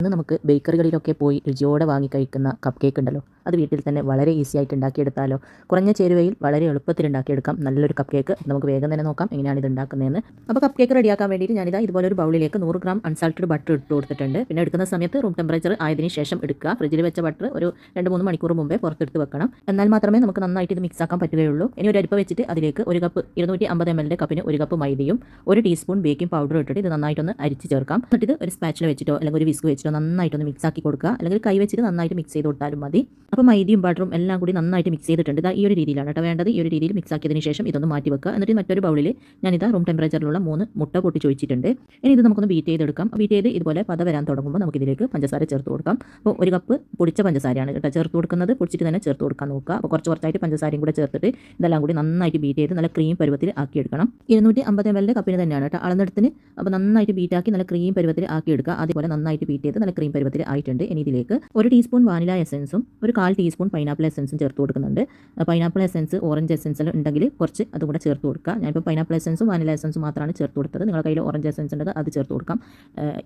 ഇന്ന് നമുക്ക് ബേക്കറികളിലൊക്കെ പോയി രുചിയോടെ വാങ്ങി കഴിക്കുന്ന കപ്പ് കേക്ക് ഉണ്ടല്ലോ, അത് വീട്ടിൽ തന്നെ വളരെ ഈസി ആയിട്ട് ഉണ്ടാക്കിയെടുത്താലോ. കുറഞ്ഞ ചേരുവയിൽ വളരെ എളുപ്പത്തിൽ ഉണ്ടാക്കിയെടുക്കാം നല്ലൊരു കപ്പ് കേക്ക്. നമുക്ക് വേഗം തന്നെ നോക്കാം എങ്ങനെയാണ് ഇത് ഉണ്ടാക്കുന്നതെന്ന്. അപ്പോൾ കപ്പ് കേക്ക് റെഡിയാക്കാൻ വേണ്ടിയിട്ട് ഞാനിതാ ഇതുപോലെ ഒരു ബൗളിലേക്ക് 100 ഗ്രാം അൺസാൾട്ടഡ് ബട്ടർ ഇട്ട് കൊടുത്തിട്ടുണ്ട്. പിന്നെ എടുക്കുന്ന സമയത്ത് റൂം ടെമ്പറേച്ചർ ആയതിനു ശേഷം എടുക്കുക. ഫ്രിഡ്ജിൽ വെച്ച ബട്ടർ ഒരു 2-3 മണിക്കൂർ മുമ്പേ പുറത്തെടുത്ത് വെക്കണം. എന്നാൽ മാത്രമേ നമുക്ക് നന്നായിട്ട് ഇത് മിക്സ് ആക്കാൻ പറ്റുകയുള്ളൂ. ഇനി ഒരു അരിപ്പ വെച്ചിട്ട് അതിലേക്ക് ഒരു കപ്പ് 250 ml കപ്പിന് ഒരു കപ്പ് മൈദയും 1 ടീസ്പൂൺ ബേക്കിംഗ് പൗഡർ ഇട്ടിട്ട് ഇത് നന്നായിട്ടൊന്ന് അരിച്ച് ചേർക്കാം. എന്നിട്ട് ഇത് ഒരു സ്പാച്ചില വെച്ചിട്ടോ അല്ലെങ്കിൽ ഒരു വിസ്ക് വെച്ചിട്ടോ നന്നായിട്ടൊന്ന് മിക്സ് ആക്കി കൊടുക്കുക. അല്ലെങ്കിൽ കൈ വെച്ചിട്ട് നന്നായിട്ട് മിക്സ് ചെയ്ത് കൊടുത്താലും മതി. അപ്പോൾ മൈദയും ബട്ടറും എല്ലാം കൂടി നന്നായിട്ട് മിക്സ് ചെയ്തിട്ടുണ്ട്. ഇതാ ഈ ഒരു രീതിയിലാണ് കേട്ടോ വേണ്ടത്. ഈ ഒരു രീതിയിൽ മിക്സ് ആക്കിയതിന് ശേഷം ഇതൊന്ന് മാറ്റി വെക്കുക. എന്നിട്ട് മറ്റൊരു ബൗളിൽ ഞാനിതാ റൂം ടെമ്പറേച്ചറിലുള്ള 3 മുട്ട പൊട്ടിച്ച് ഒഴിച്ചിട്ടുണ്ട്. ഇനി ഇത് നമുക്കൊന്ന് ബീറ്റ് ചെയ്തെടുക്കാം. ബീറ്റ് ചെയ്ത് ഇതുപോലെ പത വരാൻ തുടങ്ങുമ്പോൾ നമുക്കിതിലേക്ക് പഞ്ചസാര ചേർത്ത് കൊടുക്കാം. അപ്പോൾ ഒരു കപ്പ് പൊടിച്ച പഞ്ചസാരയാണ് കേട്ടോ ചേർത്ത് കൊടുക്കുന്നത്. പൊടിച്ചിട്ട് തന്നെ ചേർത്ത് കൊടുക്കാൻ നോക്കുക. അപ്പോൾ കുറച്ചായിട്ട് പഞ്ചസാരയും കൂടെ ചേർത്തിട്ട് ഇതെല്ലാം കൂടി നന്നായിട്ട് ബീറ്റ് ചെയ്ത് നല്ല ക്രീം പരുവത്തിൽ ആക്കിയെടുക്കണം. 250 ml കപ്പിന് തന്നെയാണ് കേട്ടോ അളന്നെടുത്തിന്. അപ്പോൾ നന്നായിട്ട് ബീറ്റ് ആക്കി നല്ല ക്രീം പരുവത്തിൽ ആക്കിയെടുക്കുക. അതുപോലെ നന്നായിട്ട് ബീറ്റ് ചെയ്ത് നല്ല ക്രീം പരുവത്തിൽ ആയിട്ടുണ്ട്. ഇനി ഇതിലേക്ക് 1 ടീസ്പൂൺ വാനില എസൻസും ഒരു 1/4 ടീസ്പൂൺ പൈനാപ്പിൾ എസൻസും ചേർത്ത് കൊടുക്കുന്നുണ്ട്. പൈനാപ്പിൾ എസൻസ് ഓറഞ്ച് എസൻസ് ഉണ്ടെങ്കിൽ കുറച്ച് അതുകൂടെ ചേർത്ത് കൊടുക്കുക. ഞാനിപ്പോൾ പൈനാപ്പിൾ എസൻസും വാനില എസൻസും മാത്രമാണ് ചേർത്ത് കൊടുത്തത്. നിങ്ങളുടെ കയ്യിൽ ഓറഞ്ച് എസൻസ് ഉണ്ടെങ്കിൽ അത് ചേർത്ത് കൊടുക്കാം.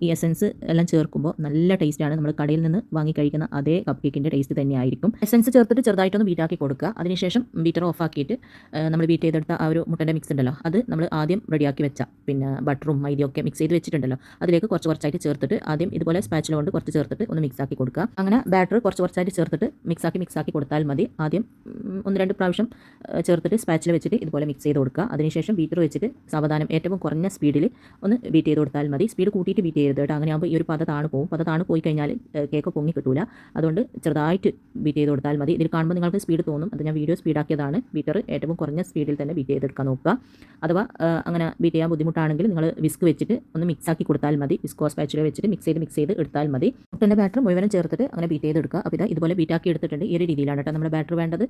ഈ എസൻസ് എല്ലാം ചേർക്കുമ്പോൾ നല്ല ടേസ്റ്റാണ്. നമ്മൾ കടയിൽ നിന്ന് വാങ്ങി കഴിക്കുന്ന അതേ കപ്പ് കേക്കിൻ്റെ ടേസ്റ്റ് തന്നെയായിരിക്കും. എസൻസ് ചേർത്തിട്ട് ചെറുതായിട്ടൊന്ന് ബീറ്റാക്കി കൊടുക്കുക. അതിനുശേഷം ബീറ്റർ ഓഫ് ആക്കിയിട്ട് നമ്മൾ ബീറ്റ് ചെയ്തെടുത്ത ആ ഒരു മുട്ടൻ്റെ മിക്സ് ഉണ്ടല്ലോ, അത് നമ്മൾ ആദ്യം റെഡിയാക്കി വെച്ച പിന്നെ ബട്ടറും മൈദയും ഒക്കെ മിക്സ് ചെയ്ത് വെച്ചിട്ടുണ്ടല്ലോ, അതിലേക്ക് കുറച്ചായിട്ട് ചേർത്തിട്ട് ആദ്യം ഇതുപോലെ സ്പാച്ചില കൊണ്ട് കുറച്ച് ചേർത്തിട്ട് ഒന്ന് മിക്സ് ആക്കി കൊടുക്കുക. അങ്ങനെ ബാറ്റർ കുറച്ചായിട്ട് ചേർത്തിട്ട് മിക്സ് ആക്കി കൊടുത്താൽ മതി. ആദ്യം 1-2 പ്രാവശ്യം ചേർത്തിട്ട് സ്പാച്ചില വെച്ചിട്ട് ഇതുപോലെ മിക്സ് ചെയ്ത് കൊടുക്കുക. അതിനുശേഷം ബീറ്റർ വെച്ചിട്ട് സാവധാനം ഏറ്റവും കുറഞ്ഞ സ്പീഡിൽ ഒന്ന് ബീറ്റ് ചെയ്ത് കൊടുത്താൽ മതി. സ്പീഡ് കൂട്ടിയിട്ട് ബീറ്റ് ചെയ്യരുത് കേട്ടോ. അങ്ങനെ ആകുമ്പോൾ ഈ ഒരു പത താണു പോകും. പത താണു പോയി കഴിഞ്ഞാൽ കേക്ക് പൊങ്ങി കിട്ടൂല. അതുകൊണ്ട് ചെറുതായിട്ട് ബീറ്റ് ചെയ്ത് കൊടുത്താൽ മതി. ഇതിൽ കാണുമ്പോൾ നിങ്ങൾക്ക് സ്പീഡ് തോന്നും. അത് ഞാൻ വീഡിയോ സ്പീഡാക്കിയതാണ്. ബീറ്റർ ഏറ്റവും കുറഞ്ഞ സ്പീഡിൽ തന്നെ ബീറ്റ് ചെയ്തെടുക്കാൻ നോക്കുക. അഥവാ അങ്ങനെ ബീറ്റ് ചെയ്യാൻ ബുദ്ധിമുട്ടാണെങ്കിൽ നിങ്ങൾ വിസ്ക് വെച്ചിട്ട് ഒന്ന് മിക്സ് ആക്കി കൊടുത്താൽ മതി. വിസ്കോ സ്പാച്ചില വെച്ചിട്ട് മിക്സ് ചെയ്ത് എടുത്താൽ മതി. മുട്ടൻ്റെ ബാറ്റർ മുഴുവനും ചേർത്തിട്ട് അങ്ങനെ ബീറ്റ് ചെയ്തെടുക്കുക. അപ്പോൾ ഇതുപോലെ ബീറ്റാക്കി എടുത്തിട്ടുണ്ട്. ഈ ഒരു രീതിയിലാണ് കേട്ടോ നമ്മുടെ ബാറ്റർ വേണ്ടത്.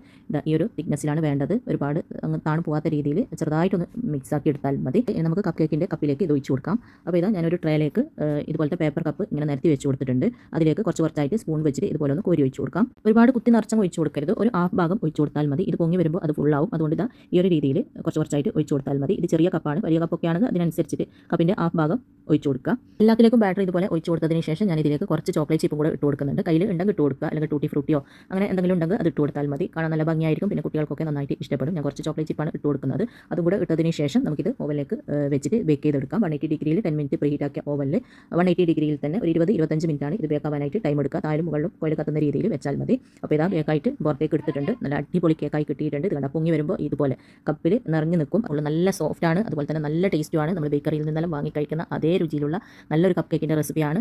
ഈ ഒരു തിക്നെസ്സിലാണ് വേണ്ടത്. ഒരുപാട് അങ്ങ് താണു പോകാത്ത രീതിയിൽ ചെറുതായിട്ടൊന്ന് മിക്സ് ആക്കി എടുത്താൽ മതി. നമുക്ക് കപ്പ് കേക്കിൻ്റെ കപ്പിലേക്ക് ഇത് ഒഴിച്ച് കൊടുക്കാം. അപ്പോൾ ഞാനൊരു ട്രേയിലേക്ക് ഇതുപോലത്തെ പേപ്പർ കപ്പ് ഇങ്ങനെ നിരത്തി വെച്ച് കൊടുത്തിട്ടുണ്ട്. അതിലേക്ക് കുറച്ചായിട്ട് സ്പൂൺ വെച്ചിട്ട് ഇതുപോലെ ഒന്ന് കോരി ഒഴിച്ച് കൊടുക്കാം. ഒരുപാട് കുത്തി നിറച്ചങ്ങ് ഒഴിച്ച് കൊടുക്കരുത്. ഒരു ഹാഫ് ഭാഗം ഒഴിച്ച് കൊടുത്താൽ മതി. ഇത് പൊങ്ങി വരുമ്പോൾ അത് ഫുള്ളാവും. അതുകൊണ്ട് ഈ ഒരു രീതിയിൽ കുറച്ചായിട്ട് ഒഴിച്ച് കൊടുത്താൽ മതി. ഇത് ചെറിയ കപ്പാണ്. വലിയ കപ്പൊക്കെ ആണെങ്കിൽ അതിനനുസരിച്ചിട്ട് കപ്പിൻ്റെ ഹാഫ് ഭാഗം ഒഴിച്ച് കൊടുക്കുക. എല്ലാത്തിലേക്കും ബാറ്റർ ഇതുപോലെ ഒഴിച്ച് കൊടുത്തതിന് ശേഷം ഞാൻ ഇതിലേക്ക് കുറച്ച് ചോക്ലേറ്റ് ചിപ്പും കൂടെ ഇട്ട് കൊടുക്കുന്നുണ്ട്. കയ്യിൽ ഉണ്ടെങ്കിൽ ഇട്ട് കൊടുക്കുക. അല്ലെങ്കിൽ ടൂട്ടി ഫ്രൂട്ടിയോ അങ്ങനെ എന്തെങ്കിലും ഉണ്ടെങ്കിൽ അത് ഇട്ട് കൊടുത്താൽ മതി. കാണാൻ നല്ല ഭംഗിയായിരിക്കും. പിന്നെ കുട്ടികൾക്കൊക്കെ നന്നായിട്ട് ഇഷ്ടപ്പെടും. ഞാൻ കുറച്ച് ചോക്ലേറ്റ് ചിപ്പാണ് ഇട്ട് കൊടുക്കുന്നത്. അതും കൂടെ ഇട്ടതിന് ശേഷം നമുക്കിത് ഓവനിലേക്ക് വെച്ചിട്ട് ബേക്ക് ചെയ്തെടുക്കാം. 180 ഡിഗ്രിയിൽ 10 മിനിറ്റ് പ്രീ ഹീറ്റ് ആക്കിയ ഓവനിൽ 180 ഡിഗ്രിയിൽ തന്നെ ഒരു 20-25 മിനിറ്റാണ് ഇത് ബേക്കാവാനായിട്ട് ടൈം എടുക്കുക. താഴെ മുകളിലും കോയിൽ കത്തുന്ന രീതിയിൽ വെച്ചാൽ മതി. അപ്പോൾ ഇതാ ബേക്കായിട്ട് പുറത്തേക്ക് എടുത്തിട്ടുണ്ട്. നല്ല അടിപൊളി കേക്കായി കിട്ടിയിട്ടുണ്ട്. ഇത് കണ്ട പൊങ്ങി വരുമ്പോൾ ഇതുപോലെ കപ്പിൽ നിറഞ്ഞു നിൽക്കും. അപ്പോൾ നല്ല സോഫ്റ്റാണ്. അതുപോലെ തന്നെ നല്ല ടേസ്റ്റുമാണ്. നമ്മൾ ബേക്കറിയിൽ നിന്നെല്ലാം വാങ്ങി കഴിക്കുന്ന അതേ രുചിയിലുള്ള നല്ലൊരു കപ്പ് കേക്കിൻ്റെ റെസിപ്പിയാണ്.